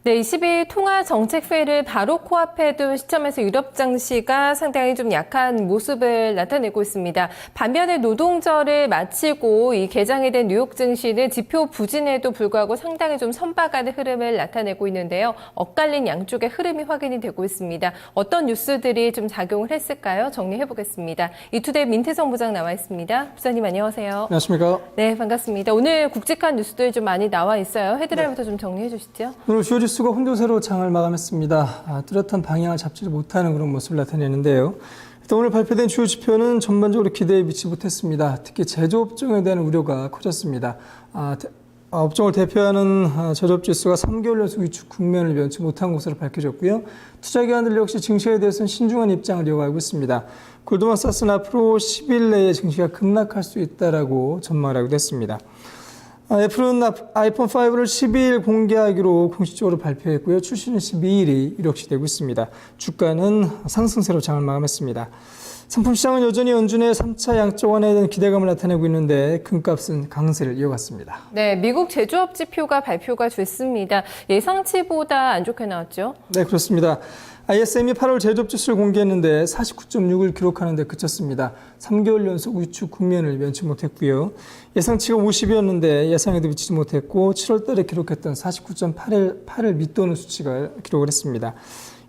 네, 22일 통화정책회의를 바로 코앞에 둔 시점에서 유럽 증시가 상당히 좀 약한 모습을 나타내고 있습니다. 반면에 노동절을 마치고 이 개장이 된 뉴욕 증시는 지표 부진에도 불구하고 상당히 좀 선박하는 흐름을 나타내고 있는데요. 엇갈린 양쪽의 흐름이 확인이 되고 있습니다. 어떤 뉴스들이 좀 작용을 했을까요? 정리해 보겠습니다. 이투데이 민태성 부장 나와 있습니다. 부장님 안녕하세요. 안녕하십니까? 네, 반갑습니다. 오늘 굵직한 뉴스들이 좀 많이 나와 있어요. 헤드라인부터 좀 정리해 주시죠. 오늘 주요 지수가 혼조세로 장을 마감했습니다. 뚜렷한 방향을 잡지 못하는 그런 모습을 나타내는데요. 일단 오늘 발표된 주요 지표는 전반적으로 기대에 미치지 못했습니다. 특히 제조업종에 대한 우려가 커졌습니다. 업종을 대표하는 제조업 지수가 3개월 연속 위축 국면을 면치 못한 것으로 밝혀졌고요. 투자기관들 역시 증시에 대해서는 신중한 입장을 이어가고 있습니다. 골드만삭스는 앞으로 10일 내에 증시가 급락할 수 있다라고 전망을 하기도 했습니다. 애플은 아이폰 5를 12일 공개하기로 공식적으로 발표했고요. 출시는 12일이 이력시되고 있습니다. 주가는 상승세로 장을 마감했습니다. 상품 시장은 여전히 연준의 3차 양적 완화에 대한 기대감을 나타내고 있는데 금값은 강세를 이어갔습니다. 네, 미국 제조업 지표가 발표가 됐습니다. 예상치보다 안 좋게 나왔죠? 네, 그렇습니다. ISM이 8월 제조업 지수를 공개했는데 49.6을 기록하는 데 그쳤습니다. 3개월 연속 위축 국면을 면치 못했고요. 예상치가 50이었는데 예상에도 미치지 못했고 7월 달에 기록했던 49.8을 밑도는 수치가 기록을 했습니다.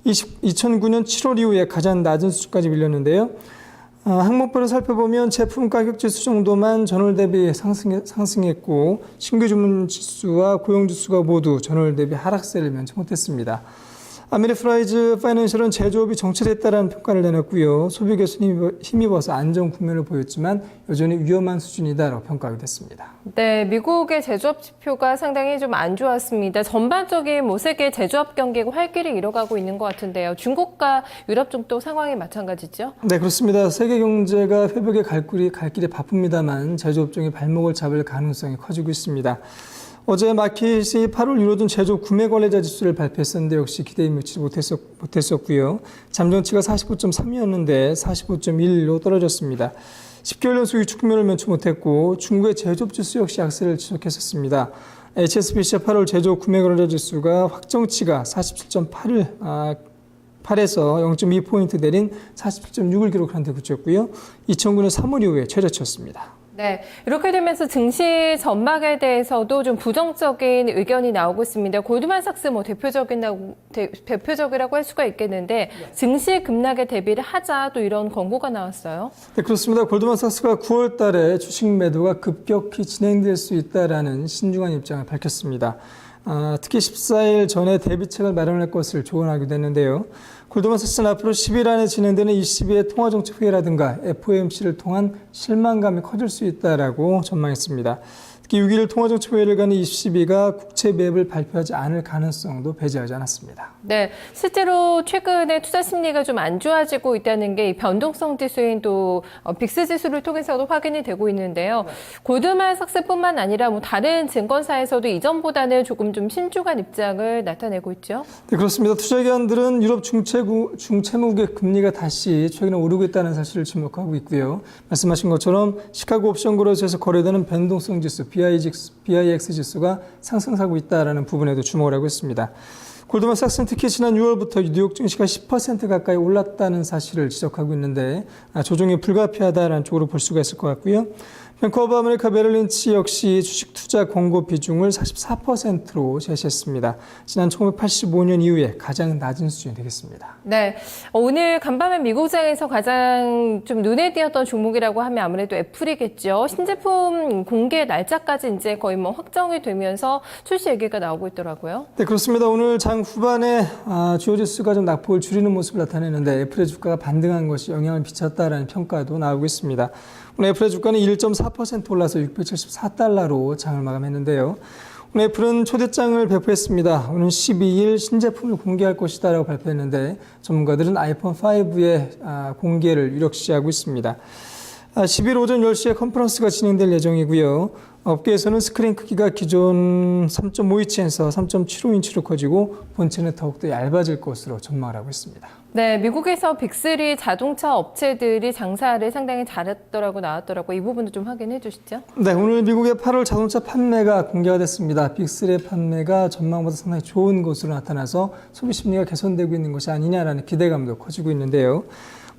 2009년 7월 이후에 가장 낮은 수치까지 밀렸는데요. 항목별로 살펴보면 제품 가격 지수 정도만 전월 대비 상승했고 신규 주문 지수와 고용 지수가 모두 전월 대비 하락세를 면치 못했습니다. 아메리프라이즈 파이낸셜은 제조업이 정체됐다라는 평가를 내놨고요. 소비 개선이 힘입어서 안정 국면을 보였지만 여전히 위험한 수준이다라고 평가하게 됐습니다. 네, 미국의 제조업 지표가 상당히 좀 안 좋았습니다. 전반적인 세계 제조업 경기가 활기를 잃어가고 있는 것 같은데요. 중국과 유럽 쪽도 상황이 마찬가지죠? 네, 그렇습니다. 세계 경제가 회복의 갈 길이 바쁩니다만 제조업종이 발목을 잡을 가능성이 커지고 있습니다. 어제 마켓이 8월 유로존 제조업 구매 관리자 지수를 발표했었는데 역시 기대에 미치지 못했었고요. 잠정치가 49.3이었는데 45.1로 떨어졌습니다. 10개월 연속 위축 국면을 면치 못했고 중국의 제조업 지수 역시 약세를 지속했었습니다. HSBC의 8월 제조업 구매 관리자 지수가 확정치가 47.8에서 0.2포인트 내린 47.6을 기록한 데 그쳤고요. 2009년 3월 이후에 최저치였습니다. 네, 이렇게 되면서 증시 전망에 대해서도 좀 부정적인 의견이 나오고 있습니다. 골드만삭스 대표적이라고 할 수가 있겠는데 증시 급락에 대비를 하자 또 이런 권고가 나왔어요. 네, 그렇습니다. 골드만삭스가 9월 달에 주식 매도가 급격히 진행될 수 있다라는 신중한 입장을 밝혔습니다. 특히 14일 전에 대비책을 마련할 것을 조언하기도 했는데요. 골드만삭스는 앞으로 10일 안에 진행되는 22회 통화정책회의라든가 FOMC를 통한 실망감이 커질 수 있다라고 전망했습니다. 특히 6일 통화정책회의를 가는 22가 국채 매입을 발표하지 않을 가능성도 배제하지 않았습니다. 네, 실제로 최근에 투자 심리가 좀 안 좋아지고 있다는 게 변동성 지수인 또 빅스 지수를 통해서도 확인이 되고 있는데요. 골드만삭스뿐만 아니라 다른 증권사에서도 이전보다는 조금 좀 신중한 입장을 나타내고 있죠. 네, 그렇습니다. 투자기관들은 유럽 중채무국의 금리가 다시 최근에 오르고 있다는 사실을 주목하고 있고요. 말씀하신 것처럼 시카고 옵션 거래소에서 거래되는 변동성 지수 BIX 지수가 상승하고 있다는 부분에도 주목을 하고 있습니다. 골드만삭스는 특히 지난 6월부터 뉴욕 증시가 10% 가까이 올랐다는 사실을 지적하고 있는데 조정이 불가피하다는 쪽으로 볼 수가 있을 것 같고요. 뱅크 오브 아메리카 메릴린치 역시 주식 투자 권고 비중을 44%로 제시했습니다. 지난 1985년 이후에 가장 낮은 수준이 되겠습니다. 네, 오늘 간밤에 미국장에서 가장 좀 눈에 띄었던 종목이라고 하면 아무래도 애플이겠죠. 신제품 공개 날짜까지 이제 거의 확정이 되면서 출시 얘기가 나오고 있더라고요. 네, 그렇습니다. 오늘 장 후반에 주요 지수가 좀 낙폭을 줄이는 모습을 나타내는데 애플의 주가가 반등한 것이 영향을 미쳤다라는 평가도 나오고 있습니다. 오늘 애플의 주가는 1.4% 올라서 674달러로 장을 마감했는데요. 오늘 애플은 초대장을 배포했습니다. 오는 12일 신제품을 공개할 것이다라고 발표했는데 전문가들은 아이폰 5의 공개를 유력시하고 있습니다. 10일 오전 10시에 컨퍼런스가 진행될 예정이고요. 업계에서는 스크린 크기가 기존 3.5인치에서 3.75인치로 커지고 본체는 더욱더 얇아질 것으로 전망을 하고 있습니다. 네, 미국에서 빅3 자동차 업체들이 장사를 상당히 잘했더라고 나왔더라고. 이 부분도 좀 확인해 주시죠. 네, 오늘 미국의 8월 자동차 판매가 공개가 됐습니다. 빅3의 판매가 전망보다 상당히 좋은 것으로 나타나서 소비 심리가 개선되고 있는 것이 아니냐라는 기대감도 커지고 있는데요.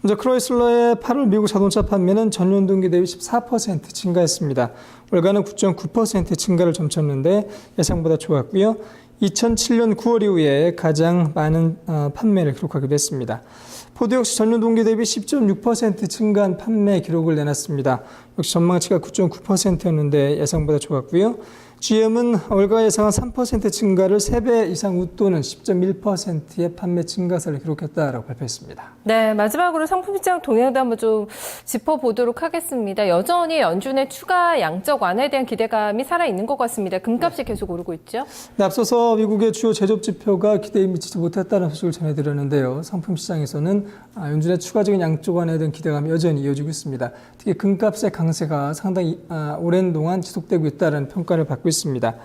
먼저 크라이슬러의 8월 미국 자동차 판매는 전년 동기 대비 14% 증가했습니다. 월가는 9.9% 증가를 점쳤는데 예상보다 좋았고요. 2007년 9월 이후에 가장 많은 판매를 기록하기도 했습니다. 포드 역시 전년 동기 대비 10.6% 증가한 판매 기록을 내놨습니다. 역시 전망치가 9.9%였는데 예상보다 좋았고요. GM은 월가 예상한 3% 증가를 3배 이상 웃도는 10.1%의 판매 증가세를 기록했다라고 발표했습니다. 네, 마지막으로 상품 시장 동향도 한번 좀 짚어보도록 하겠습니다. 여전히 연준의 추가 양적 완화에 대한 기대감이 살아있는 것 같습니다. 금값이 계속 오르고 있죠. 네, 앞서서 미국의 주요 제조업 지표가 기대에 미치지 못했다는 소식을 전해드렸는데요. 상품 시장에서는 연준의 추가적인 양적 완화에 대한 기대감이 여전히 이어지고 있습니다. 특히 금값의 강세가 상당히 오랜 동안 지속되고 있다는 평가를 받고 있습니다.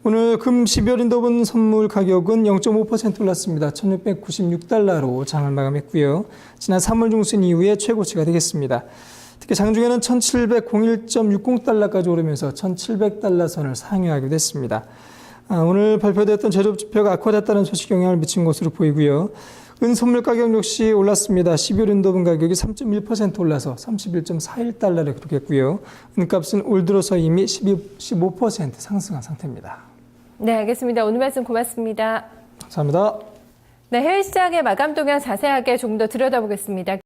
오늘 금 12월 인더분 선물 가격은 0.5% 올랐습니다. 1696달러로 장을 마감했고요. 지난 3월 중순 이후에 최고치가 되겠습니다. 특히 장중에는 1701.60달러까지 오르면서 1700달러 선을 상회하기도 했습니다. 오늘 발표됐던 제조업 지표가 악화됐다는 소식 영향을 미친 것으로 보이고요. 은 선물 가격 역시 올랐습니다. 12월 인더분 가격이 3.1% 올라서 31.41달러를 기록했고요. 은값은 올 들어서 이미 15% 상승한 상태입니다. 네, 알겠습니다. 오늘 말씀 고맙습니다. 감사합니다. 네, 해외 시장의 마감 동향 자세하게 조금 더 들여다보겠습니다.